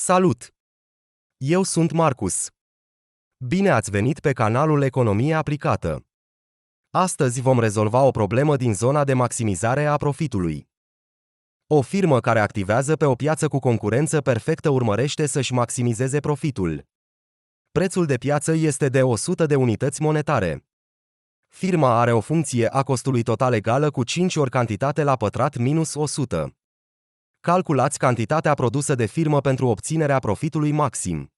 Salut! Eu sunt Marcus. Bine ați venit pe canalul Economie Aplicată. Astăzi vom rezolva o problemă din zona de maximizare a profitului. O firmă care activează pe o piață cu concurență perfectă urmărește să-și maximizeze profitul. Prețul de piață este de 100 de unități monetare. Firma are o funcție a costului total egală cu 5 ori cantitate la pătrat minus 100. Calculați cantitatea produsă de firmă pentru obținerea profitului maxim.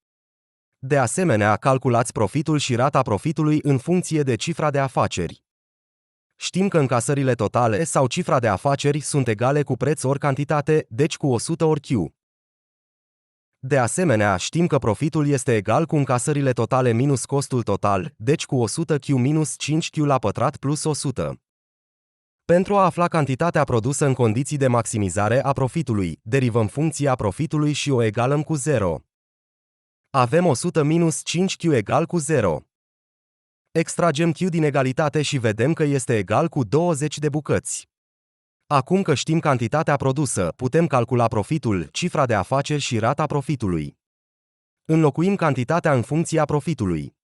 De asemenea, calculați profitul și rata profitului în funcție de cifra de afaceri. Știm că încasările totale sau cifra de afaceri sunt egale cu preț ori cantitate, deci cu 100 ori Q. De asemenea, știm că profitul este egal cu încasările totale minus costul total, deci cu 100 Q minus 5 Q la pătrat plus 100. Pentru a afla cantitatea produsă în condiții de maximizare a profitului, derivăm funcția profitului și o egalăm cu 0. Avem 100 minus 5Q egal cu 0. Extragem Q din egalitate și vedem că este egal cu 20 de bucăți. Acum că știm cantitatea produsă, putem calcula profitul, cifra de afaceri și rata profitului. Înlocuim cantitatea în funcția profitului.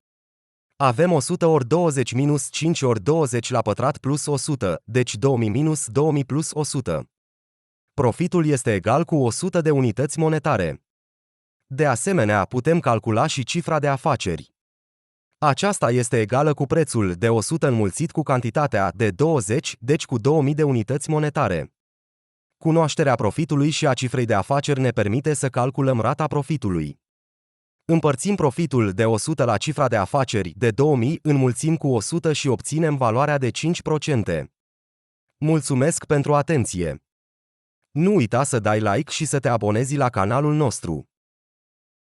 Avem 100 ori 20 minus 5 ori 20 la pătrat plus 100, deci 2000 minus 2000 plus 100. Profitul este egal cu 100 de unități monetare. De asemenea, putem calcula și cifra de afaceri. Aceasta este egală cu prețul de 100 înmulțit cu cantitatea de 20, deci cu 2000 de unități monetare. Cunoașterea profitului și a cifrei de afaceri ne permite să calculăm rata profitului. Împărțim profitul de 100 la cifra de afaceri de 2000, înmulțim cu 100 și obținem valoarea de 5%. Mulțumesc pentru atenție! Nu uita să dai like și să te abonezi la canalul nostru.